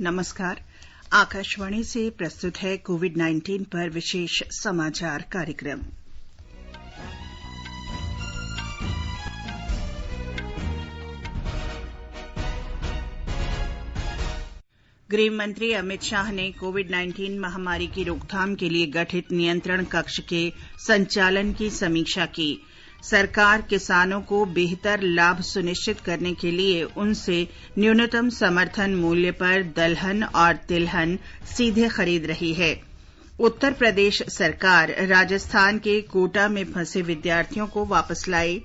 नमस्कार। आकाशवाणी से प्रस्तुत है कोविड-19 पर विशेष समाचार कार्यक्रम। गृह मंत्री अमित शाह ने कोविड-19 महामारी की रोकथाम के लिए गठित नियंत्रण कक्ष के संचालन की समीक्षा की। सरकार किसानों को बेहतर लाभ सुनिश्चित करने के लिए उनसे न्यूनतम समर्थन मूल्य पर दलहन और तिलहन सीधे खरीद रही है। उत्तर प्रदेश सरकार राजस्थान के कोटा में फंसे विद्यार्थियों को वापस लाई।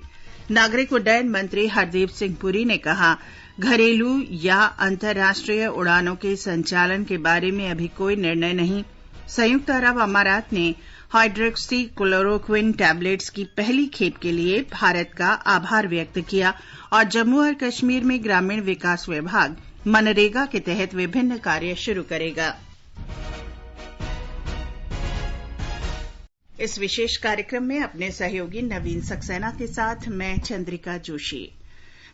नागरिक उड्डयन मंत्री हरदीप सिंह पुरी ने कहा, घरेलू या अंतर्राष्ट्रीय उड़ानों के संचालन के बारे में अभी कोई निर्णय नहीं। संयुक्त अरब अमारात ने हाइड्रोक्सी क्लोरोक्विन टैबलेट्स की पहली खेप के लिए भारत का आभार व्यक्त किया और जम्मू और कश्मीर में ग्रामीण विकास विभाग मनरेगा के तहत विभिन्न कार्य शुरू करेगा। इस विशेष कार्यक्रम में अपने सहयोगी नवीन सक्सेना के साथ मैं चंद्रिका जोशी।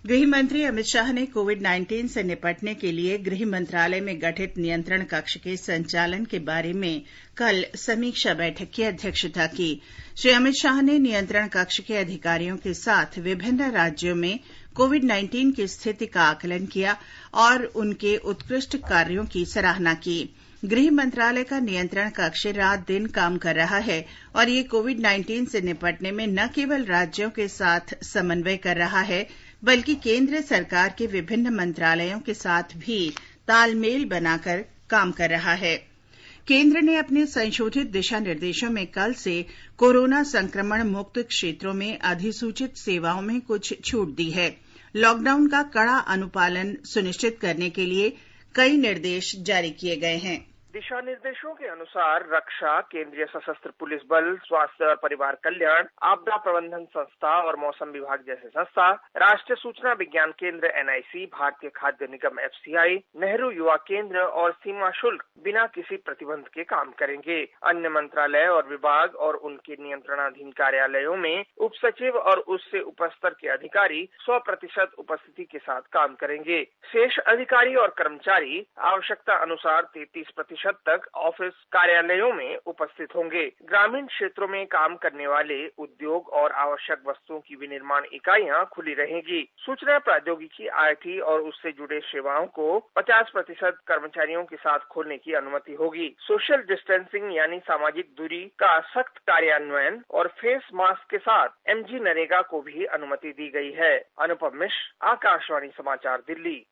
गृह मंत्री अमित शाह ने कोविड-19 से निपटने के लिए गृह मंत्रालय में गठित नियंत्रण कक्ष के संचालन के बारे में कल समीक्षा बैठक की अध्यक्षता की। श्री अमित शाह ने नियंत्रण कक्ष के अधिकारियों के साथ विभिन्न राज्यों में कोविड-19 की स्थिति का आकलन किया और उनके उत्कृष्ट कार्यों की सराहना की। गृह मंत्रालय का नियंत्रण कक्ष रात दिन काम कर रहा है और ये कोविड-19 से निपटने में न केवल राज्यों के साथ समन्वय कर रहा है, बल्कि केंद्र सरकार के विभिन्न मंत्रालयों के साथ भी तालमेल बनाकर काम कर रहा है। केंद्र ने अपने संशोधित दिशा निर्देशों में कल से कोरोना संक्रमण मुक्त क्षेत्रों में अधिसूचित सेवाओं में कुछ छूट दी है। लॉकडाउन का कड़ा अनुपालन सुनिश्चित करने के लिए कई निर्देश जारी किए गए हैं। दिशा निर्देशों के अनुसार रक्षा, केंद्रीय सशस्त्र पुलिस बल, स्वास्थ्य और परिवार कल्याण, आपदा प्रबंधन संस्था और मौसम विभाग जैसे संस्था, राष्ट्रीय सूचना विज्ञान केंद्र NIC, भारतीय खाद्य निगम FCI, नेहरू युवा केंद्र और सीमा शुल्क बिना किसी प्रतिबंध के काम करेंगे। अन्य मंत्रालय और विभाग और उनके नियंत्रणाधीन कार्यालयों में उप सचिव और उससे ऊपर स्तर के अधिकारी 100% उपस्थिति के साथ काम करेंगे। शेष अधिकारी और कर्मचारी आवश्यकता अनुसार 33% तक ऑफिस कार्यालयों में उपस्थित होंगे। ग्रामीण क्षेत्रों में काम करने वाले उद्योग और आवश्यक वस्तुओं की विनिर्माण इकाइयां खुली रहेंगी। सूचना प्रौद्योगिकी IT और उससे जुड़े सेवाओं को 50% कर्मचारियों के साथ खोलने की अनुमति होगी। सोशल डिस्टेंसिंग यानी सामाजिक दूरी का सख्त कार्यान्वयन और फेस मास्क के साथ MG नरेगा को भी अनुमति दी गई है। अनुपम मिश्र, आकाशवाणी समाचार, दिल्ली।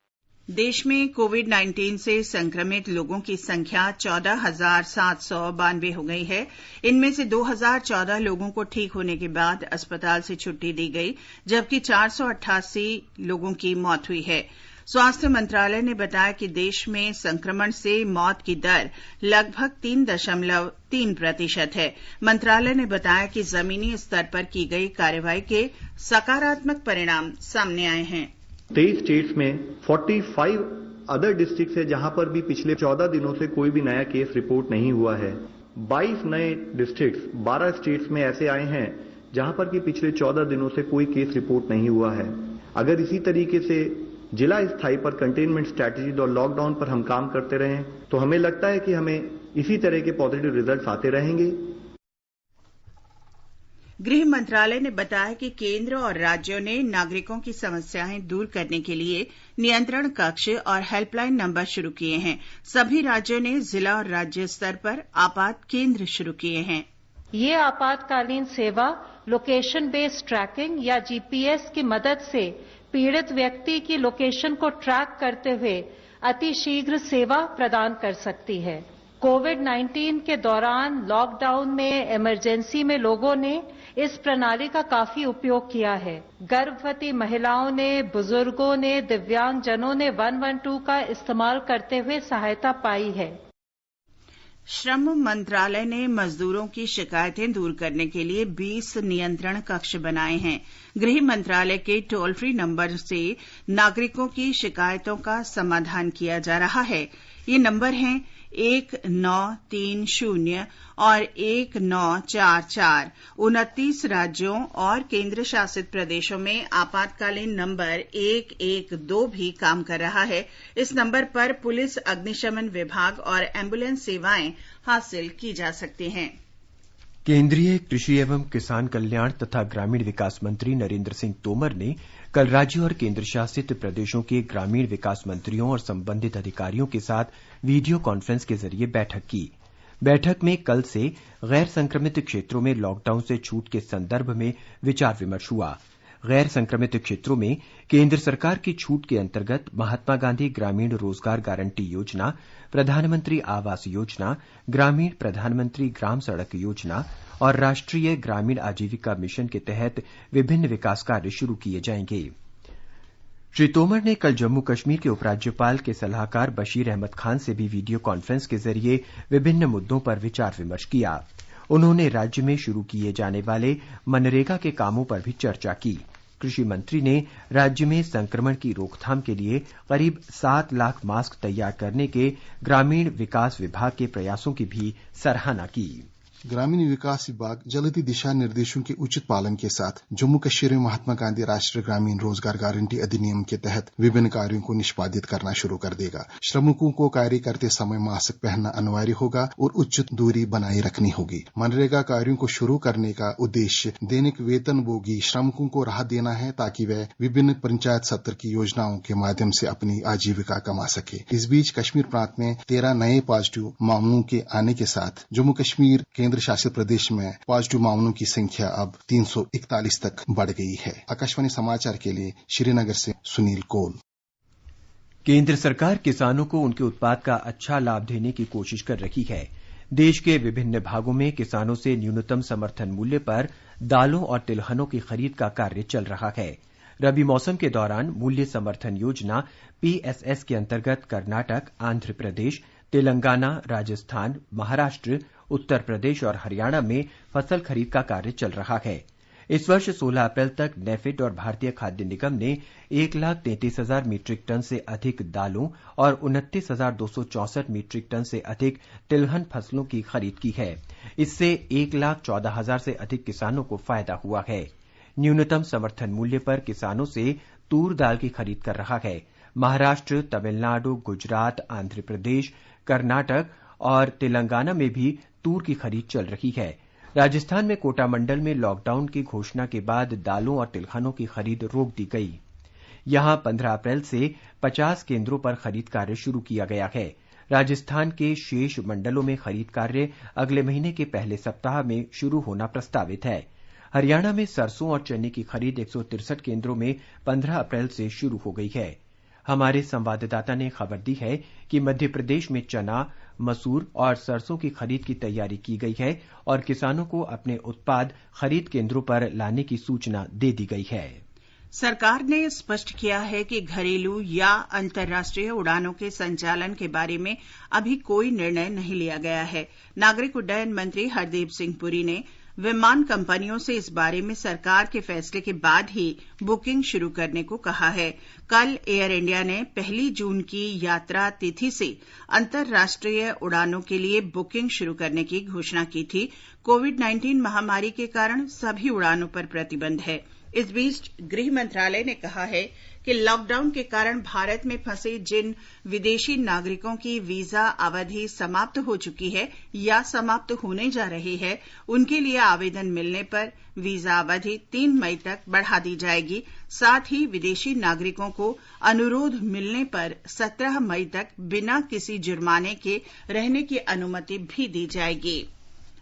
देश में कोविड-19 से संक्रमित लोगों की संख्या 14,792 हो गई है। इनमें से 2,014 लोगों को ठीक होने के बाद अस्पताल से छुट्टी दी गई, जबकि 488 लोगों की मौत हुई है। स्वास्थ्य मंत्रालय ने बताया कि देश में संक्रमण से मौत की दर लगभग 3.3% है। मंत्रालय ने बताया कि जमीनी स्तर पर की गई कार्रवाई के सकारात्मक परिणाम सामने आए हैं। 23 स्टेट्स में 45 अदर डिस्ट्रिक्ट्स है जहां पर भी पिछले 14 दिनों से कोई भी नया केस रिपोर्ट नहीं हुआ है। 22 नए डिस्ट्रिक्ट्स 12 स्टेट्स में ऐसे आए हैं जहां पर कि पिछले 14 दिनों से कोई केस रिपोर्ट नहीं हुआ है। अगर इसी तरीके से जिला स्थाई पर कंटेनमेंट स्ट्रैटेजी और लॉकडाउन पर हम काम करते रहें तो हमें लगता है कि हमें इसी तरह के पॉजिटिव रिजल्ट्स आते रहेंगे। गृह मंत्रालय ने बताया कि केंद्र और राज्यों ने नागरिकों की समस्याएं दूर करने के लिए नियंत्रण कक्ष और हेल्पलाइन नंबर शुरू किए हैं। सभी राज्यों ने जिला और राज्य स्तर पर आपात केंद्र शुरू किए हैं। ये आपातकालीन सेवा लोकेशन बेस्ड ट्रैकिंग या GPS की मदद से पीड़ित व्यक्ति की लोकेशन को ट्रैक करते हुए अतिशीघ्र सेवा प्रदान कर सकती है। कोविड-19 के दौरान लॉकडाउन में इमरजेंसी में लोगों ने इस प्रणाली का काफी उपयोग किया है। गर्भवती महिलाओं ने, बुजुर्गों ने, दिव्यांगजनों ने 112 का इस्तेमाल करते हुए सहायता पाई है। श्रम मंत्रालय ने मजदूरों की शिकायतें दूर करने के लिए 20 नियंत्रण कक्ष बनाए हैं। गृह मंत्रालय के टोल फ्री नंबर से नागरिकों की शिकायतों का समाधान किया जा रहा है। ये नंबर हैं 1930 और 1944। 29 राज्यों और केंद्र शासित प्रदेशों में आपातकालीन नंबर 112 भी काम कर रहा है। इस नंबर पर पुलिस, अग्निशमन विभाग और एम्बुलेंस सेवाएं हासिल की जा सकती हैं। केंद्रीय कृषि एवं किसान कल्याण तथा ग्रामीण विकास मंत्री नरेंद्र सिंह तोमर ने कल राज्यों और केंद्र शासित प्रदेशों के ग्रामीण विकास मंत्रियों और संबंधित अधिकारियों के साथ वीडियो कॉन्फ्रेंस के जरिए बैठक की। बैठक में कल से गैर संक्रमित क्षेत्रों में लॉकडाउन से छूट के संदर्भ में विचार विमर्श हुआ। गैर संक्रमित क्षेत्रों में केंद्र सरकार की छूट के अंतर्गत महात्मा गांधी ग्रामीण रोजगार गारंटी योजना, प्रधानमंत्री आवास योजना, ग्रामीण प्रधानमंत्री ग्राम सड़क योजना और राष्ट्रीय ग्रामीण आजीविका मिशन के तहत विभिन्न विकास कार्य शुरू किए जाएंगे। श्री तोमर ने कल जम्मू कश्मीर के उपराज्यपाल के सलाहकार बशीर अहमद खान से भी वीडियो कॉन्फ्रेंस के जरिए विभिन्न मुद्दों पर विचार विमर्श किया। उन्होंने राज्य में शुरू किए जाने वाले मनरेगा के कामों पर भी चर्चा की। कृषि मंत्री ने राज्य में संक्रमण की रोकथाम के लिए करीब 7 लाख मास्क तैयार करने के ग्रामीण विकास विभाग के प्रयासों की भी सराहना की। ग्रामीण विकास विभाग जल्दी दिशा निर्देशों के उचित पालन के साथ जम्मू कश्मीर में महात्मा गांधी राष्ट्रीय ग्रामीण रोजगार गारंटी अधिनियम के तहत विभिन्न कार्यों को निष्पादित करना शुरू कर देगा। श्रमिकों को कार्य करते समय मास्क पहनना अनिवार्य होगा और उचित दूरी बनाए रखनी होगी। मनरेगा कार्यों को शुरू करने का उद्देश्य दैनिक वेतनभोगी श्रमिकों को राहत देना है ताकि वे विभिन्न पंचायत सत्र की योजनाओं के माध्यम से अपनी आजीविका कमा सके। इस बीच कश्मीर प्रांत में 13 नए पॉजिटिव मामलों के आने के साथ जम्मू कश्मीर केंद्र शासित प्रदेश में पॉजिटिव मामलों की संख्या अब 341 तक बढ़ गई है। आकाशवाणी समाचार के लिए श्रीनगर से सुनील कौल। केंद्र सरकार किसानों को उनके उत्पाद का अच्छा लाभ देने की कोशिश कर रही है। देश के विभिन्न भागों में किसानों से न्यूनतम समर्थन मूल्य पर दालों और तिलहनों की खरीद का कार्य चल रहा है। रबी मौसम के दौरान मूल्य समर्थन योजना PSS के अंतर्गत कर्नाटक, आंध्र प्रदेश, तेलंगाना, राजस्थान, महाराष्ट्र, उत्तर प्रदेश और हरियाणा में फसल खरीद का कार्य चल रहा है। इस वर्ष 16 अप्रैल तक नेफेड और भारतीय खाद्य निगम ने 1,33,000 मीट्रिक टन से अधिक दालों और 29,264 मीट्रिक टन से अधिक तिलहन फसलों की खरीद की है। इससे 1,14,000 से अधिक किसानों को फायदा हुआ है। न्यूनतम समर्थन मूल्य पर किसानों से तूर दाल की खरीद कर रहा है। महाराष्ट्र, तमिलनाडु, गुजरात, आंध्र प्रदेश, कर्नाटक और तेलंगाना में भी तूर की खरीद चल रही है। राजस्थान में कोटा मंडल में लॉकडाउन की घोषणा के बाद दालों और तिलहनों की खरीद रोक दी गई। यहां 15 अप्रैल से 50 केंद्रों पर खरीद कार्य शुरू किया गया है। राजस्थान के शेष मंडलों में खरीद कार्य अगले महीने के पहले सप्ताह में शुरू होना प्रस्तावित है। हरियाणा में सरसों और चने की खरीद 163 केंद्रों में 15 अप्रैल से शुरू हो गई है। हमारे संवाददाता ने खबर दी है कि मध्य प्रदेश में चना, मसूर और सरसों की खरीद की तैयारी की गई है और किसानों को अपने उत्पाद खरीद केंद्रों पर लाने की सूचना दे दी गई है। सरकार ने स्पष्ट किया है कि घरेलू या अंतर्राष्ट्रीय उड़ानों के संचालन के बारे में अभी कोई निर्णय नहीं लिया गया है। नागरिक उड्डयन मंत्री हरदीप सिंह पुरी ने विमान कंपनियों से इस बारे में सरकार के फैसले के बाद ही बुकिंग शुरू करने को कहा है। कल एयर इंडिया ने 1 जून की यात्रा तिथि से अंतर्राष्ट्रीय उड़ानों के लिए बुकिंग शुरू करने की घोषणा की थी। कोविड-19 महामारी के कारण सभी उड़ानों पर प्रतिबंध है। इस बीच गृह मंत्रालय ने कहा है कि लॉकडाउन के कारण भारत में फंसे जिन विदेशी नागरिकों की वीजा अवधि समाप्त हो चुकी है या समाप्त होने जा रही है, उनके लिए आवेदन मिलने पर वीजा अवधि 3 मई तक बढ़ा दी जाएगी। साथ ही विदेशी नागरिकों को अनुरोध मिलने पर 17 मई तक बिना किसी जुर्माने के रहने की अनुमति भी दी जाएगी।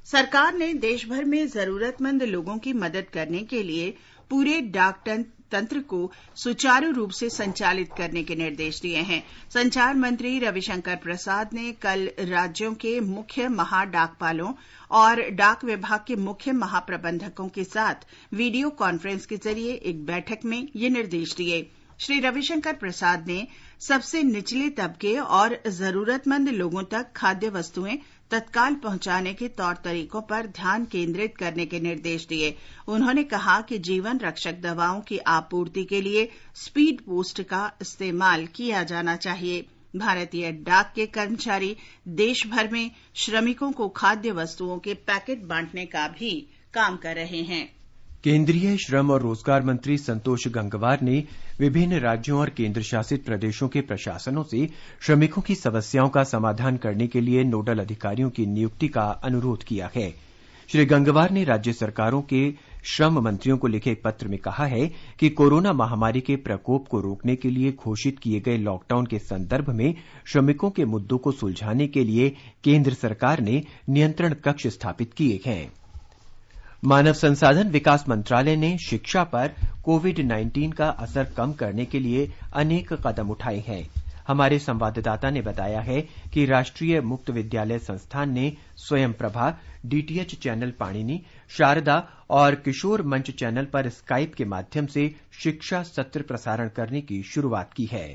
सरकार ने देश भर में जरूरतमंद लोगों की मदद करने के लिए पूरे डाक तंत्र को सुचारू रूप से संचालित करने के निर्देश दिए हैं। संचार मंत्री रविशंकर प्रसाद ने कल राज्यों के मुख्य महाडाकपालों और डाक विभाग के मुख्य महाप्रबंधकों के साथ वीडियो कॉन्फ्रेंस के जरिए एक बैठक में ये निर्देश दिए। श्री रविशंकर प्रसाद ने सबसे निचले तबके और जरूरतमंद लोगों तक खाद्य वस्तुएं तत्काल पहुंचाने के तौर तरीकों पर ध्यान केंद्रित करने के निर्देश दिए। उन्होंने कहा कि जीवन रक्षक दवाओं की आपूर्ति के लिए स्पीड पोस्ट का इस्तेमाल किया जाना चाहिए। भारतीय डाक के कर्मचारी देश भर में श्रमिकों को खाद्य वस्तुओं के पैकेट बांटने का भी काम कर रहे हैं। केंद्रीय श्रम और रोजगार मंत्री संतोष गंगवार ने विभिन्न राज्यों और केंद्र शासित प्रदेशों के प्रशासनों से श्रमिकों की समस्याओं का समाधान करने के लिए नोडल अधिकारियों की नियुक्ति का अनुरोध किया है। श्री गंगवार ने राज्य सरकारों के श्रम मंत्रियों को लिखे एक पत्र में कहा है कि कोरोना महामारी के प्रकोप को रोकने के लिए घोषित किए गए लॉकडाउन के संदर्भ में श्रमिकों के मुद्दों को सुलझाने के लिए केंद्र सरकार ने नियंत्रण कक्ष स्थापित किए हैं। मानव संसाधन विकास मंत्रालय ने शिक्षा पर कोविड-19 का असर कम करने के लिए अनेक कदम उठाए हैं। हमारे संवाददाता ने बताया है कि राष्ट्रीय मुक्त विद्यालय संस्थान ने स्वयं प्रभा, डीटीएच चैनल पाणिनि, शारदा और किशोर मंच चैनल पर स्काइप के माध्यम से शिक्षा सत्र प्रसारण करने की शुरुआत की है।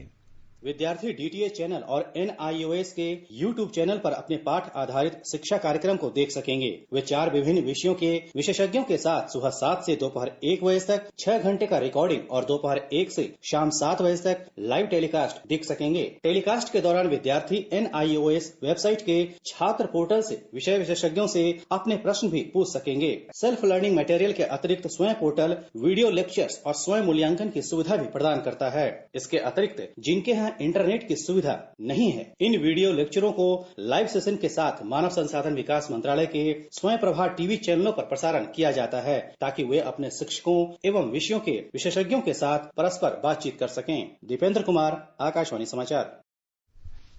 विद्यार्थी डीटीएच चैनल और NIOS के YouTube चैनल पर अपने पाठ आधारित शिक्षा कार्यक्रम को देख सकेंगे। वे 4 विभिन्न विषयों के विशेषज्ञों के साथ सुबह 7 से दोपहर 1 बजे तक 6 घंटे का रिकॉर्डिंग और दोपहर 1 से शाम 7 बजे तक लाइव टेलीकास्ट देख सकेंगे। टेलीकास्ट के दौरान विद्यार्थी NIOS वेबसाइट के छात्र पोर्टल से विषय विशेषज्ञों से अपने प्रश्न भी पूछ सकेंगे। सेल्फ लर्निंग मटेरियल के अतिरिक्त स्वयं पोर्टल वीडियो लेक्चर्स और स्वयं मूल्यांकन की सुविधा भी प्रदान करता है। इसके अतिरिक्त जिनके यहाँ इंटरनेट की सुविधा नहीं है, इन वीडियो लेक्चरों को लाइव सेशन के साथ मानव संसाधन विकास मंत्रालय के स्वयं प्रभा टीवी चैनलों पर प्रसारण किया जाता है ताकि वे अपने शिक्षकों एवं विषयों के विशेषज्ञों के साथ परस्पर बातचीत कर सकें। दीपेंद्र कुमार, आकाशवाणी समाचार।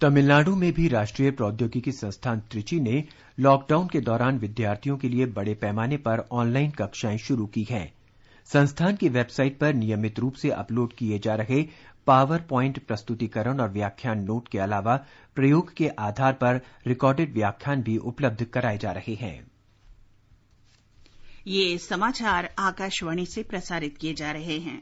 तमिलनाडु में भी राष्ट्रीय प्रौद्योगिकी संस्थान त्रिची ने लॉकडाउन के दौरान विद्यार्थियों के लिए बड़े पैमाने पर ऑनलाइन कक्षाएं शुरू की हैं। संस्थान की वेबसाइट पर नियमित रूप से अपलोड किए जा रहे पावर पॉइंट प्रस्तुतिकरण और व्याख्यान नोट के अलावा प्रयोग के आधार पर रिकॉर्डेड व्याख्यान भी उपलब्ध कराए जा रहे हैं। ये समाचार आकाशवाणी से प्रसारित किए जा रहे हैं।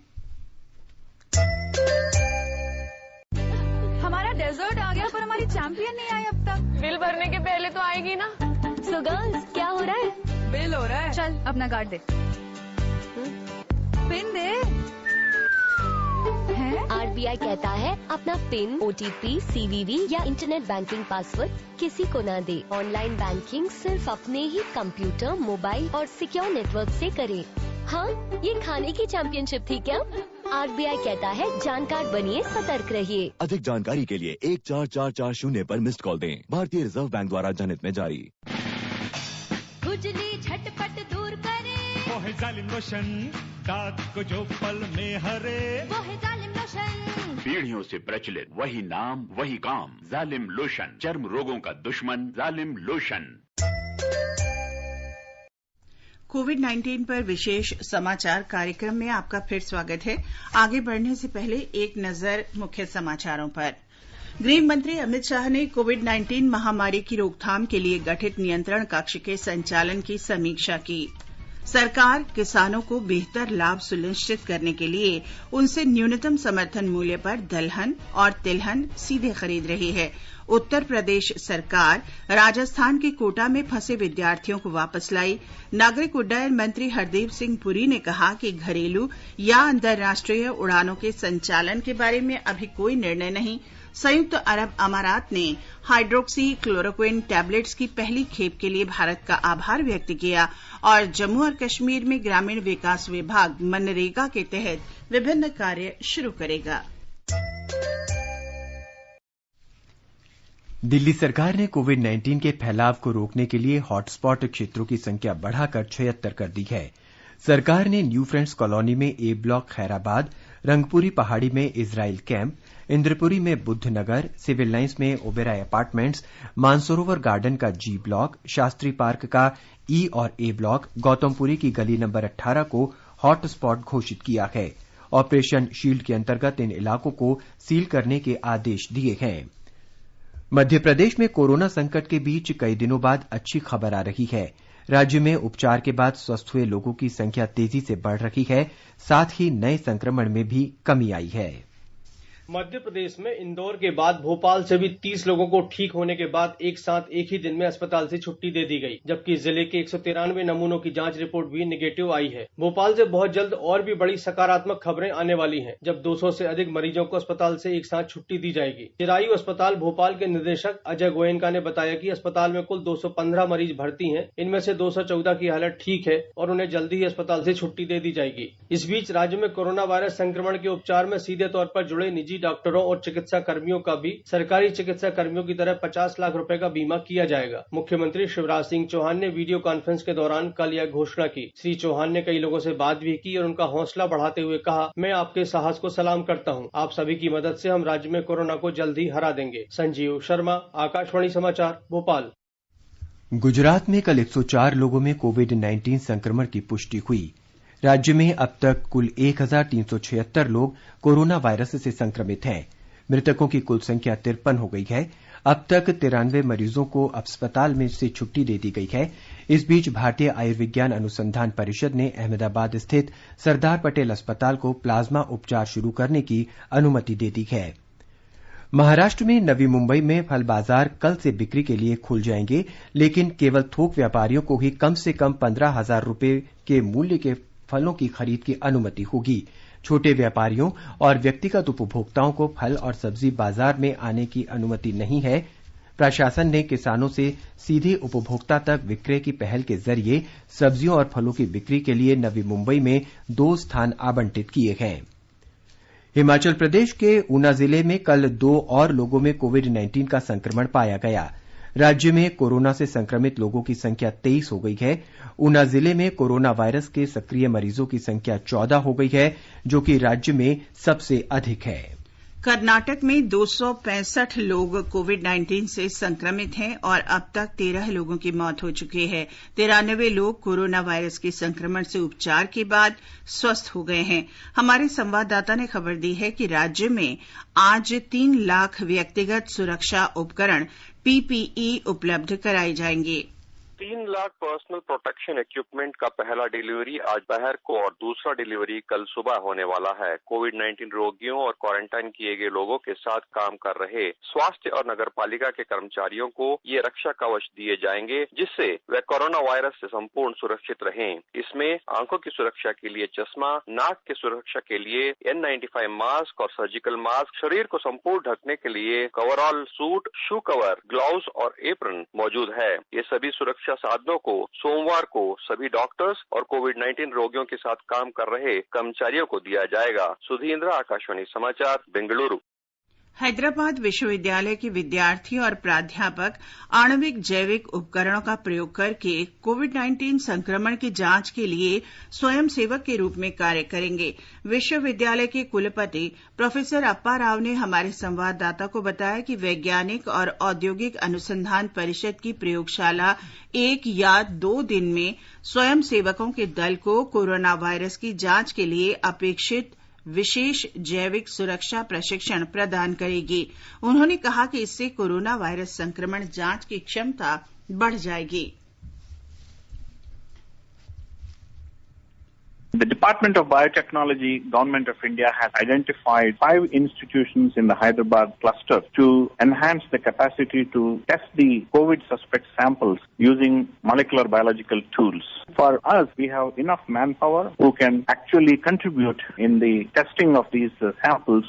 हमारा डेजर्ट आ गया पर हमारी चैंपियन नहीं आई अब तक। बिल भरने के पहले तो आएगी ना। सो गर्ल्स, क्या हो रहा है? बिल हो रहा है। चल अपना कार्ड दे। पिन दे। RBI कहता है अपना पिन, OTP, CVV या इंटरनेट बैंकिंग पासवर्ड किसी को ना दे। ऑनलाइन बैंकिंग सिर्फ अपने ही कंप्यूटर, मोबाइल और सिक्योर नेटवर्क से करे। हाँ, ये खाने की चैंपियनशिप थी क्या? RBI कहता है जानकार बनिए, सतर्क रहिए। अधिक जानकारी के लिए 14440 पर मिस्ड कॉल दें। भारतीय रिजर्व बैंक द्वारा जनहित में जारी। खुजली झटपट दूर करे, वो है जालिम लोशन, दाग को जो पल में हरे, वो है जालिम लोशन। पीढ़ियों से प्रचलित वही नाम वही काम, जालिम लोशन, चर्म रोगों का दुश्मन जालिम लोशन। कोविड-19 पर विशेष समाचार कार्यक्रम में आपका फिर स्वागत है। आगे बढ़ने से पहले एक नजर मुख्य समाचारों पर। गृह मंत्री अमित शाह ने कोविड-19 महामारी की रोकथाम के लिए गठित नियंत्रण कक्ष के संचालन की समीक्षा की। सरकार किसानों को बेहतर लाभ सुनिश्चित करने के लिए उनसे न्यूनतम समर्थन मूल्य पर दलहन और तिलहन सीधे खरीद रही है। उत्तर प्रदेश सरकार राजस्थान के कोटा में फंसे विद्यार्थियों को वापस लाई। नागरिक उड्डयन मंत्री हरदीप सिंह पुरी ने कहा कि घरेलू या अंतर्राष्ट्रीय उड़ानों के संचालन के बारे में अभी कोई निर्णय नहीं। संयुक्त अरब अमारात ने हाइड्रोक्सी क्लोरोक्विन टैबलेट्स की पहली खेप के लिए भारत का आभार व्यक्त किया और जम्मू और कश्मीर में ग्रामीण विकास विभाग मनरेगा के तहत विभिन्न कार्य शुरू करेगा। दिल्ली सरकार ने कोविड-19 के फैलाव को रोकने के लिए हॉटस्पॉट क्षेत्रों की संख्या बढ़ाकर 76 कर दी है। सरकार ने न्यू फ्रेंड्स कॉलोनी में ए ब्लॉक खैराबाद, रंगपुरी पहाड़ी में इजराइल कैंप, इंद्रपुरी में बुद्ध नगर, सिविल लाइन्स में ओबेराय अपार्टमेंट्स, मानसरोवर गार्डन का जी ब्लॉक, शास्त्री पार्क का ई और ए ब्लॉक, गौतमपुरी की गली नंबर 18 को हॉटस्पॉट घोषित किया है। ऑपरेशन शील्ड के अंतर्गत इन इलाकों को सील करने के आदेश दिए हैं। मध्य प्रदेश में कोरोना संकट के बीच कई दिनों बाद अच्छी खबर आ रही है। राज्य में उपचार के बाद स्वस्थ हुए लोगों की संख्या तेजी से बढ़ रही है, साथ ही नए संक्रमण में भी कमी आई है। मध्य प्रदेश में इंदौर के बाद भोपाल से भी 30 लोगों को ठीक होने के बाद एक साथ एक ही दिन में अस्पताल से छुट्टी दे दी गई, जबकि जिले के 193 नमूनों की जांच रिपोर्ट भी नेगेटिव आई है। भोपाल से बहुत जल्द और भी बड़ी सकारात्मक खबरें आने वाली हैं, जब 200 से अधिक मरीजों को अस्पताल से एक साथ छुट्टी दी जाएगी। चिरायु अस्पताल भोपाल के निदेशक अजय गोयनका ने बताया कि अस्पताल में कुल 215 मरीज भर्ती हैं। इनमें से 214 की हालत ठीक है और उन्हें जल्दी ही अस्पताल से छुट्टी दे दी जाएगी। इस बीच राज्य में कोरोना वायरस संक्रमण के उपचार में सीधे तौर पर जुड़े निजी डॉक्टरों और चिकित्सा कर्मियों का भी सरकारी चिकित्सा कर्मियों की तरह 50 लाख रुपए का बीमा किया जाएगा। मुख्यमंत्री शिवराज सिंह चौहान ने वीडियो कॉन्फ्रेंस के दौरान कल यह घोषणा की। श्री चौहान ने कई लोगों से बात भी की और उनका हौसला बढ़ाते हुए कहा, मैं आपके साहस को सलाम करता हूँ। आप सभी की मदद से हम राज्य में कोरोना को जल्द ही हरा देंगे। संजीव शर्मा, आकाशवाणी समाचार, भोपाल। गुजरात में कल 104 लोगों में कोविड-19 संक्रमण की पुष्टि हुई। राज्य में अब तक कुल 1376 लोग कोरोना वायरस से संक्रमित हैं। मृतकों की कुल संख्या 53 हो गई है। अब तक 93 मरीजों को अस्पताल में से छुट्टी दे दी गई है। इस बीच भारतीय आयुर्विज्ञान अनुसंधान परिषद ने अहमदाबाद स्थित सरदार पटेल अस्पताल को प्लाज्मा उपचार शुरू करने की अनुमति दे दी है। महाराष्ट्र में नवी मुंबई में फल बाजार कल से बिक्री के लिए खुल जाएंगे, लेकिन केवल थोक व्यापारियों को ही कम से कम 15,000 रुपए के मूल्य के फलों की खरीद की अनुमति होगी। छोटे व्यापारियों और व्यक्तिगत उपभोक्ताओं को फल और सब्जी बाजार में आने की अनुमति नहीं है। प्रशासन ने किसानों से सीधे उपभोक्ता तक विक्रय की पहल के जरिए सब्जियों और फलों की बिक्री के लिए नवी मुंबई में 2 स्थान आवंटित किए हैं। हिमाचल प्रदेश के ऊना जिले में कल 2 और लोगों में कोविड-19 का संक्रमण पाया गया। राज्य में कोरोना से संक्रमित लोगों की संख्या 23 हो गई है। ऊना जिले में कोरोना वायरस के सक्रिय मरीजों की संख्या 14 हो गई है, जो कि राज्य में सबसे अधिक है। कर्नाटक में 265 लोग कोविड-19 से संक्रमित हैं और अब तक 13 लोगों की मौत हो चुकी है। 93 लोग कोरोना वायरस के संक्रमण से उपचार के बाद स्वस्थ हो गए हैं। हमारे संवाददाता ने खबर दी है कि राज्य में आज 3 लाख व्यक्तिगत सुरक्षा उपकरण पीपीई उपलब्ध कराए जाएंगे। 3 लाख पर्सनल प्रोटेक्शन इक्विपमेंट का पहला डिलीवरी आज दोपहर को और दूसरा डिलीवरी कल सुबह होने वाला है। कोविड-19 रोगियों और क्वारंटाइन किए गए लोगों के साथ काम कर रहे स्वास्थ्य और नगर पालिका के कर्मचारियों को ये रक्षा कवच दिए जाएंगे, जिससे वे कोरोना वायरस से संपूर्ण सुरक्षित रहें। इसमें आंखों की सुरक्षा के लिए चश्मा, नाक की सुरक्षा के लिए N95 मास्क और सर्जिकल मास्क, शरीर को संपूर्ण ढकने के लिए coverall suit, shoe cover, gloves और एप्रन मौजूद है। ये सभी सुरक्षा साधनों को सोमवार को सभी डॉक्टर्स और कोविड-19 रोगियों के साथ काम कर रहे कर्मचारियों को दिया जाएगा। सुधींद्र, आकाशवाणी समाचार, बेंगलुरु। हैदराबाद विश्वविद्यालय के विद्यार्थी और प्राध्यापक आणविक जैविक उपकरणों का प्रयोग करके कोविड-19 संक्रमण की जांच के लिए स्वयंसेवक के रूप में कार्य करेंगे। विश्वविद्यालय के कुलपति प्रोफेसर अप्पा राव ने हमारे संवाददाता को बताया कि वैज्ञानिक और औद्योगिक अनुसंधान परिषद की प्रयोगशाला 1 या 2 दिन में स्वयंसेवकों के दल को कोरोना वायरस की जांच के लिए अपेक्षित विशेष जैविक सुरक्षा प्रशिक्षण प्रदान करेगी। उन्होंने कहा कि इससे कोरोना वायरस संक्रमण जांच की क्षमता बढ़ जाएगी। The Department of Biotechnology, Government of India has identified 5 institutions in the Hyderabad cluster to enhance the capacity to test the COVID suspect samples using molecular biological tools. For us, we have enough manpower who can actually contribute in the testing of these samples.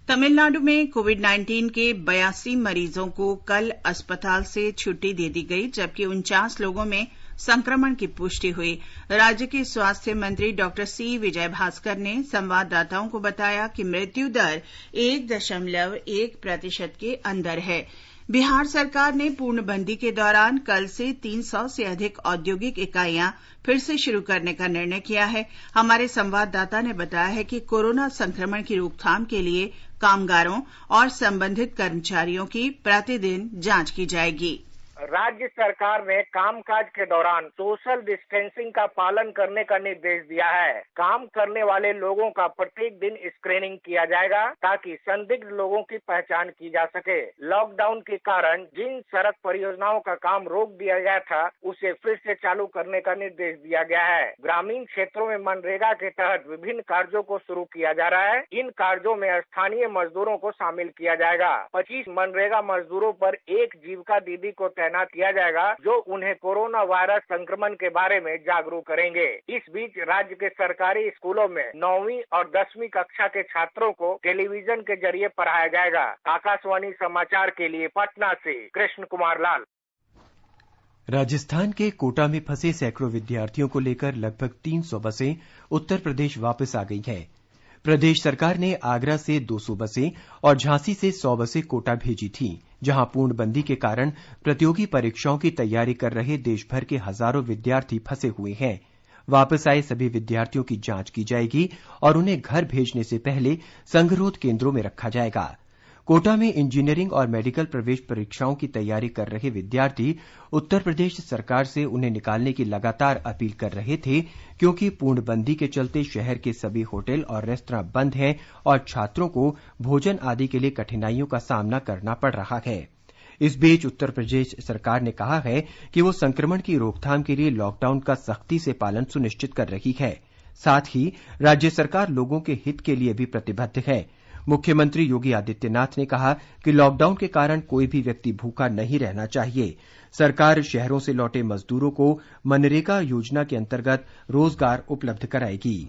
Tamil Nadu में कोविड-19 के 82 मरीजों को कल अस्पताल से छुट्टी दे दी गई, जबकि 49 लोगों में संक्रमण की पुष्टि हुई। राज्य के स्वास्थ्य मंत्री डॉक्टर सी विजयभास्कर ने संवाददाताओं को बताया कि मृत्यु दर 1.1% के अंदर है। बिहार सरकार ने पूर्णबंदी के दौरान कल से 300 से अधिक औद्योगिक इकाइयां फिर से शुरू करने का निर्णय किया है। हमारे संवाददाता ने बताया है कि कोरोना संक्रमण की रोकथाम के लिए कामगारों और संबंधित कर्मचारियों की प्रतिदिन जांच की जाएगी। राज्य सरकार ने कामकाज के दौरान सोशल डिस्टेंसिंग का पालन करने का निर्देश दिया है। काम करने वाले लोगों का प्रत्येक दिन स्क्रीनिंग किया जाएगा ताकि संदिग्ध लोगों की पहचान की जा सके। लॉकडाउन के कारण जिन सड़क परियोजनाओं का काम रोक दिया गया था उसे फिर से चालू करने का निर्देश दिया गया है। ग्रामीण क्षेत्रों में मनरेगा के तहत विभिन्न कार्यों को शुरू किया जा रहा है। इन कार्यों में स्थानीय मजदूरों को शामिल किया जाएगा। 25 मनरेगा मजदूरों पर एक जीविका दीदी को तैनात किया जाएगा जो उन्हें कोरोना वायरस संक्रमण के बारे में जागरूक करेंगे। इस बीच राज्य के सरकारी स्कूलों में 9वीं और 10वीं कक्षा के छात्रों को टेलीविजन के जरिए पढ़ाया जाएगा। आकाशवाणी समाचार के लिए पटना से कृष्ण कुमार लाल। राजस्थान के कोटा में फंसे सैकड़ों विद्यार्थियों को लेकर लगभग 300 बसें उत्तर प्रदेश वापस आ गई हैं। प्रदेश सरकार ने आगरा से 200 बसें और झांसी से 100 बसें कोटा भेजी थीं, जहां पूर्णबंदी के कारण प्रतियोगी परीक्षाओं की तैयारी कर रहे देश भर के हजारों विद्यार्थी फंसे हुए हैं। वापस आए सभी विद्यार्थियों की जांच की जाएगी और उन्हें घर भेजने से पहले संगरोध केंद्रों में रखा जाएगा। कोटा में इंजीनियरिंग और मेडिकल प्रवेश परीक्षाओं की तैयारी कर रहे विद्यार्थी उत्तर प्रदेश सरकार से उन्हें निकालने की लगातार अपील कर रहे थे, क्योंकि पूर्णबंदी के चलते शहर के सभी होटल और रेस्तरां बंद हैं और छात्रों को भोजन आदि के लिए कठिनाइयों का सामना करना पड़ रहा है। इस बीच उत्तर प्रदेश सरकार ने कहा है कि वो संक्रमण की रोकथाम के लिए लॉकडाउन का सख्ती से पालन सुनिश्चित कर रही है। साथ ही राज्य सरकार लोगों के हित के लिए भी प्रतिबद्ध है। मुख्यमंत्री योगी आदित्यनाथ ने कहा कि लॉकडाउन के कारण कोई भी व्यक्ति भूखा नहीं रहना चाहिए। सरकार शहरों से लौटे मजदूरों को मनरेगा योजना के अंतर्गत रोजगार उपलब्ध कराएगी।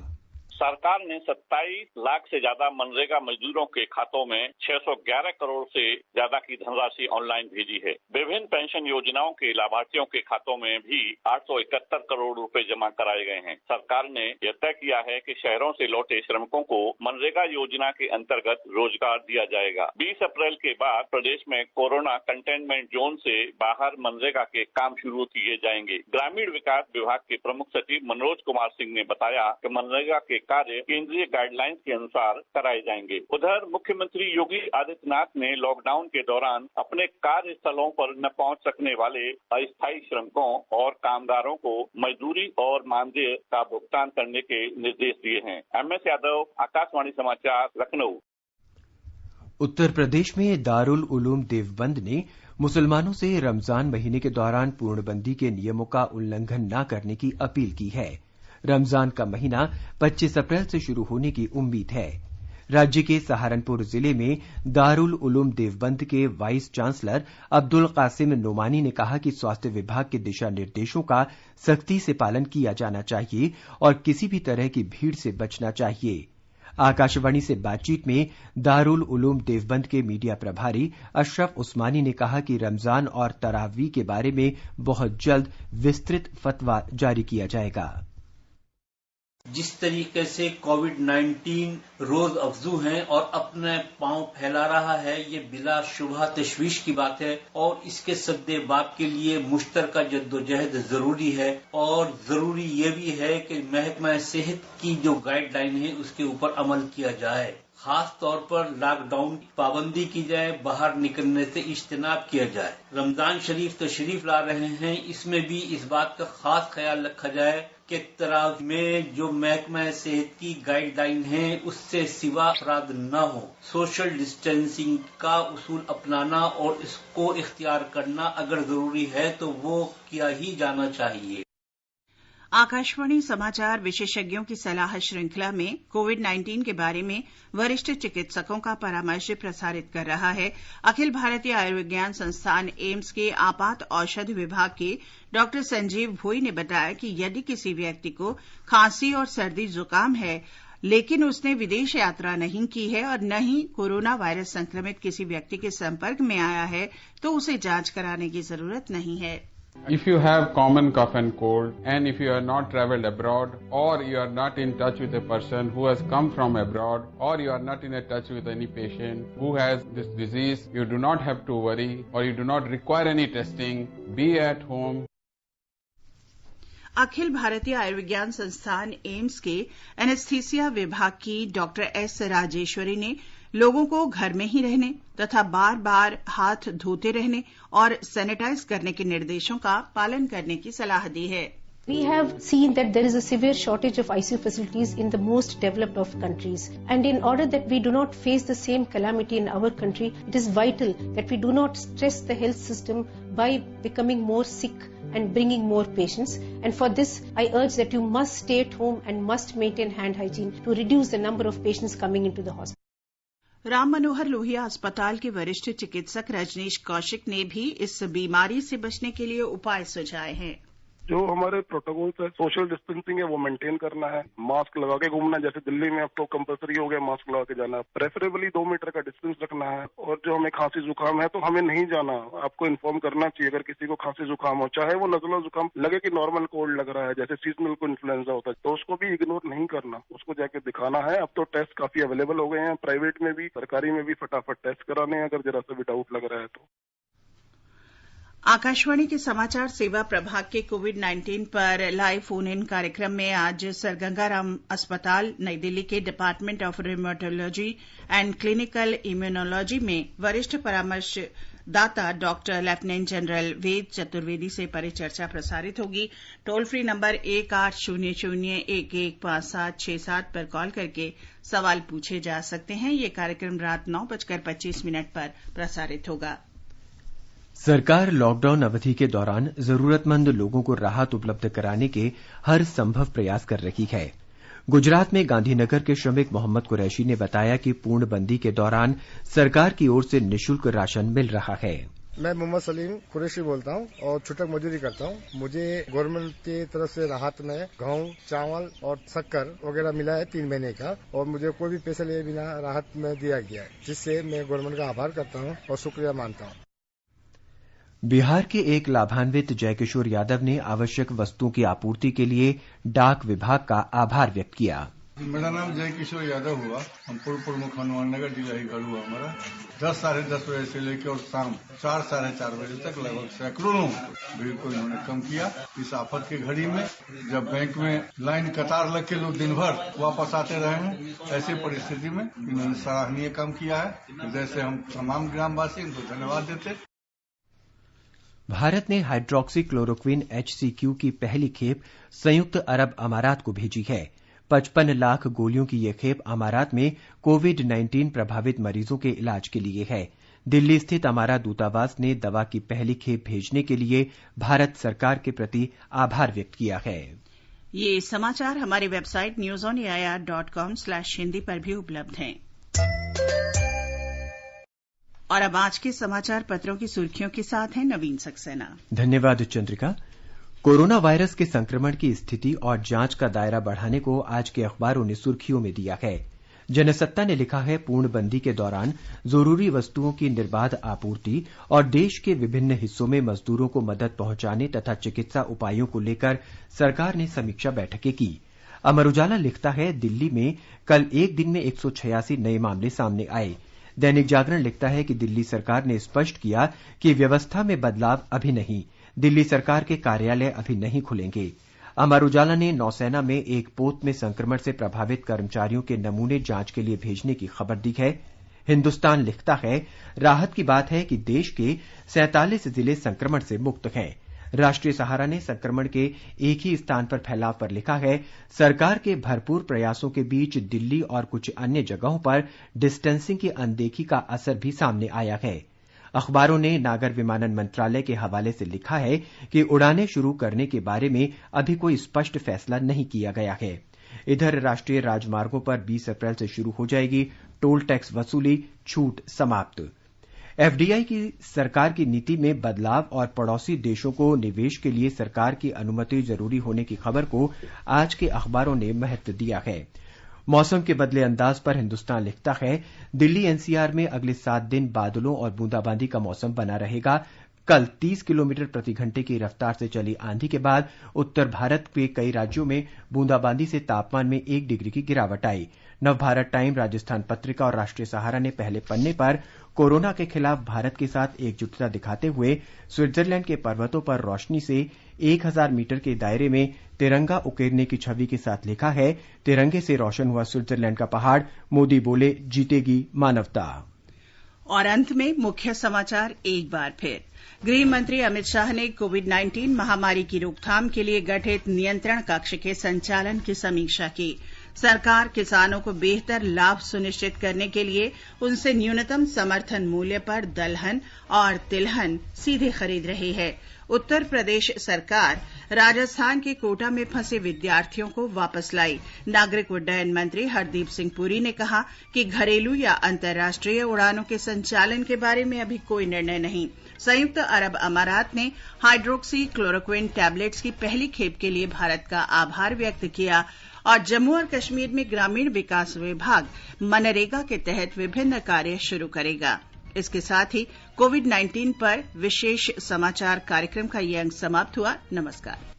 सरकार ने 27 लाख से ज्यादा मनरेगा मजदूरों के खातों में 611 करोड़ से ज्यादा की धनराशि ऑनलाइन भेजी है। विभिन्न पेंशन योजनाओं के लाभार्थियों के खातों में भी 871 करोड़ रुपए जमा कराए गए हैं। सरकार ने यह तय किया है कि शहरों से लौटे श्रमिकों को मनरेगा योजना के अंतर्गत रोजगार दिया जाएगा। 20 अप्रैल के बाद प्रदेश में कोरोना कंटेनमेंट जोन से बाहर मनरेगा के काम शुरू किए जाएंगे। ग्रामीण विकास विभाग के प्रमुख सचिव मनोज कुमार सिंह ने बताया कि मनरेगा के कार्य केंद्रीय गाइडलाइंस के अनुसार कराए जाएंगे। उधर मुख्यमंत्री योगी आदित्यनाथ ने लॉकडाउन के दौरान अपने कार्यस्थलों पर न पहुंच सकने वाले अस्थायी श्रमिकों और कामगारों को मजदूरी और मानदेय का भुगतान करने के निर्देश दिए हैं। MS यादव, आकाशवाणी समाचार, लखनऊ। उत्तर प्रदेश में दारुल उलूम देवबंद ने मुसलमानों से रमजान महीने के दौरान पूर्णबंदी के नियमों का उल्लंघन न करने की अपील की है। रमजान का महीना 25 अप्रैल से शुरू होने की उम्मीद है। राज्य के सहारनपुर जिले में दारुल उलूम देवबंद के वाइस चांसलर अब्दुल कासिम नोमानी ने कहा कि स्वास्थ्य विभाग के दिशा निर्देशों का सख्ती से पालन किया जाना चाहिए और किसी भी तरह की भीड़ से बचना चाहिए। आकाशवाणी से बातचीत में दारुल उलूम देवबंद के मीडिया प्रभारी अशरफ उस्मानी ने कहा कि रमजान और तरावी के बारे में बहुत जल्द विस्तृत फतवा जारी किया जाएगा। जिस तरीके से कोविड-19 रोज अफजू है और अपने पांव फैला रहा है, ये बिला शुबह तशवीश की बात है और इसके सद्देबाब के लिए मुश्तरका जद्दोजहद जरूरी है। और जरूरी ये भी है कि महकमा सेहत की जो गाइडलाइन है उसके ऊपर अमल किया जाए। खास तौर पर लॉकडाउन की पाबंदी की जाए, बाहर निकलने से इज्तनाब किया जाए। रमजान शरीफ तशरीफ ला रहे हैं, इसमें भी इस बात का खास ख्याल रखा जाए कि तरावी में जो महकमा सेहत की गाइडलाइन है उससे सिवा अफराद न हो। सोशल डिस्टेंसिंग का उसूल अपनाना और इसको इख्तियार करना अगर जरूरी है तो वो किया ही जाना चाहिए। आकाशवाणी समाचार विशेषज्ञों की सलाह श्रृंखला में कोविड-19 के बारे में वरिष्ठ चिकित्सकों का परामर्श प्रसारित कर रहा है। अखिल भारतीय आयुर्विज्ञान संस्थान एम्स के आपात औषध विभाग के डॉ संजीव भोई ने बताया कि यदि किसी व्यक्ति को खांसी और सर्दी जुकाम है लेकिन उसने विदेश यात्रा नहीं की है और न ही कोरोना वायरस संक्रमित किसी व्यक्ति के संपर्क में आया है तो उसे जांच कराने की जरूरत नहीं है। If you have common cough and cold and if you are not traveled abroad or you are not in touch with a person who has come from abroad or you are not in a touch with any patient who has this disease, you do not have to worry or you do not require any testing. Be at home. Akhil Bharatiya Ayurvigyan संस्थान AIIMS के anaesthesia विभाग की डॉ S Rajeshwari ने लोगों को घर में ही रहने तथा बार बार हाथ धोते रहने और सैनिटाइज करने के निर्देशों का पालन करने की सलाह दी है। We have seen that there is a severe shortage of ICU facilities in the most developed of countries. And in order that we do not face the same calamity in our country, it is vital that we do not stress the health system by becoming more sick and bringing more patients. And for this, I urge that you must stay at home and must maintain hand hygiene to reduce the number of patients coming into the hospital. Ram Manohar Lohia अस्पताल के वरिष्ठ चिकित्सक रजनीश कौशिक ने भी इस बीमारी से बचने के लिए उपाय सुझाए हैं। जो हमारे प्रोटोकॉल्स है, सोशल डिस्टेंसिंग है, वो मेंटेन करना है। मास्क लगा के घूमना, जैसे दिल्ली में अब तो कंपलसरी हो गया मास्क लगा के जाना। प्रेफरेबली 2 मीटर का डिस्टेंस रखना है। और जो हमें खांसी जुकाम है तो हमें नहीं जाना, आपको इन्फॉर्म करना चाहिए अगर किसी को खांसी जुकाम हो, चाहे वो नजला जुकाम लगे कि नॉर्मल कोल्ड लग रहा है, जैसे सीजनल को इन्फ्लुएंजा होता है, तो उसको भी इग्नोर नहीं करना, उसको जाके दिखाना है। अब तो टेस्ट काफी अवेलेबल हो गए हैं, प्राइवेट में भी सरकारी में भी फटाफट टेस्ट कराने हैं अगर जरा सा भी डाउट लग रहा है तो। आकाशवाणी के समाचार सेवा प्रभाग के कोविड-19 पर लाइव फोन इन कार्यक्रम में आज सर गंगाराम अस्पताल नई दिल्ली के department of rheumatology and clinical immunology में वरिष्ठ परामर्शदाता doctor lieutenant general Ved Chaturvedi से परिचर्चा प्रसारित होगी। टोल फ्री नंबर 1800115767 पर कॉल करके सवाल पूछे जा सकते हैं। ये कार्यक्रम रात 9:25 पर प्रसारित होगा। सरकार लॉकडाउन अवधि के दौरान जरूरतमंद लोगों को राहत उपलब्ध कराने के हर संभव प्रयास कर रही है। गुजरात में गांधीनगर के श्रमिक मोहम्मद कुरैशी ने बताया कि पूर्णबंदी के दौरान सरकार की ओर से निःशुल्क राशन मिल रहा है। मैं मोहम्मद सलीम कुरैशी बोलता हूँ और छूटक मजदूरी करता हूँ। मुझे गवर्नमेंट की तरफ से राहत में गेहूं, चावल और शक्कर वगैरह मिला है 3 महीने का, और मुझे कोई भी पैसे लिए बिना राहत में दिया गया है, जिससे मैं गवर्नमेंट का आभार करता हूँ और शुक्रिया मानता हूँ। बिहार के एक लाभान्वित जयकिशोर यादव ने आवश्यक वस्तुओं की आपूर्ति के लिए डाक विभाग का आभार व्यक्त किया। मेरा नाम जयकिशोर यादव हुआ। हम पूर्व प्रमुख हनुमान नगर जिला ही घर हुआ हमारा। 10 साढ़े 10 बजे से लेकर और शाम 4 साढ़े 4 बजे तक लगभग सैकड़ों भीड़ को इन्होंने कम किया। इस आफत की घड़ी में जब बैंक में लाइन कतार लग के लोग दिन भर वापस आते रहे हैं, ऐसी परिस्थिति में इन्होंने सराहनीय काम किया है। जैसे हम तमाम ग्रामवासी इनको धन्यवाद देते। भारत ने हाइड्रोक्सी क्लोरोक्विन HCQ की पहली खेप संयुक्त अरब अमारात को भेजी है। 55 लाख गोलियों की यह खेप अमारात में कोविड-19 प्रभावित मरीजों के इलाज के लिए है। दिल्ली स्थित अमारात दूतावास ने दवा की पहली खेप भेजने के लिए भारत सरकार के प्रति आभार व्यक्त किया है। ये समाचार हमारी वेबसाइट newsonair.com/hindi पर भी उपलब्ध हैं। और अब आज के समाचार पत्रों की सुर्खियों के साथ हैं नवीन सक्सेना। धन्यवाद चंद्रिका। कोरोना वायरस के संक्रमण की स्थिति और जांच का दायरा बढ़ाने को आज के अखबारों ने सुर्खियों में दिया है। जनसत्ता ने लिखा है, पूर्णबंदी के दौरान जरूरी वस्तुओं की निर्बाध आपूर्ति और देश के विभिन्न हिस्सों में मजदूरों को मदद पहुंचाने तथा चिकित्सा उपायों को लेकर सरकार ने समीक्षा बैठकें की। अमर उजाला लिखता है, दिल्ली में कल एक दिन में 186 नए मामले सामने आए। दैनिक जागरण लिखता है कि दिल्ली सरकार ने स्पष्ट किया कि व्यवस्था में बदलाव अभी नहीं, दिल्ली सरकार के कार्यालय अभी नहीं खुलेंगे। अमर उजाला ने नौसेना में एक पोत में संक्रमण से प्रभावित कर्मचारियों के नमूने जांच के लिए भेजने की खबर दी है। हिंदुस्तान लिखता है, राहत की बात है कि देश के 47 जिले संक्रमण से मुक्त हैं। राष्ट्रीय सहारा ने संक्रमण के एक ही स्थान पर फैलाव पर लिखा है, सरकार के भरपूर प्रयासों के बीच दिल्ली और कुछ अन्य जगहों पर डिस्टेंसिंग की अनदेखी का असर भी सामने आया है। अखबारों ने नागर विमानन मंत्रालय के हवाले से लिखा है कि उड़ानें शुरू करने के बारे में अभी कोई स्पष्ट फैसला नहीं किया गया है। इधर राष्ट्रीय राजमार्गों पर 20 अप्रैल से शुरू हो जाएगी टोल टैक्स वसूली, छूट समाप्त। एफडीआई की सरकार की नीति में बदलाव और पड़ोसी देशों को निवेश के लिए सरकार की अनुमति जरूरी होने की खबर को आज के अखबारों ने महत्व दिया है। मौसम के बदले अंदाज पर हिंदुस्तान लिखता है, दिल्ली एनसीआर में अगले 7 दिन बादलों और बूंदाबांदी का मौसम बना रहेगा। कल 30 किलोमीटर प्रति घंटे की रफ्तार से चली आंधी के बाद उत्तर भारत के कई राज्यों में बूंदाबांदी से तापमान में 1 डिग्री की गिरावट आई। नवभारत टाइम, राजस्थान पत्रिका और राष्ट्रीय सहारा ने पहले पन्ने पर कोरोना के खिलाफ भारत के साथ एकजुटता दिखाते हुए स्विट्जरलैंड के पर्वतों पर रोशनी से 1000 मीटर के दायरे में तिरंगा उकेरने की छवि के साथ लिखा है, तिरंगे से रोशन हुआ स्विट्जरलैंड का पहाड़, मोदी बोले जीतेगी मानवता। और अंत में मुख्य समाचार एक बार फिर। गृह मंत्री अमित शाह ने कोविड-19 महामारी की रोकथाम के लिए गठित नियंत्रण कक्ष के संचालन की समीक्षा की। सरकार किसानों को बेहतर लाभ सुनिश्चित करने के लिए उनसे न्यूनतम समर्थन मूल्य पर दलहन और तिलहन सीधे खरीद रही है। उत्तर प्रदेश सरकार राजस्थान के कोटा में फंसे विद्यार्थियों को वापस लाई। नागरिक उड्डयन मंत्री हरदीप सिंह पुरी ने कहा कि घरेलू या अंतर्राष्ट्रीय उड़ानों के संचालन के बारे में अभी कोई निर्णय नहीं। संयुक्त अरब अमारात ने हाइड्रोक्सी क्लोरोक्विन टैबलेट्स की पहली खेप के लिए भारत का आभार व्यक्त किया। और जम्मू और कश्मीर में ग्रामीण विकास विभाग मनरेगा के तहत विभिन्न कार्य शुरू करेगा। इसके साथ ही कोविड-19 पर विशेष समाचार कार्यक्रम का ये अंक समाप्त हुआ। नमस्कार।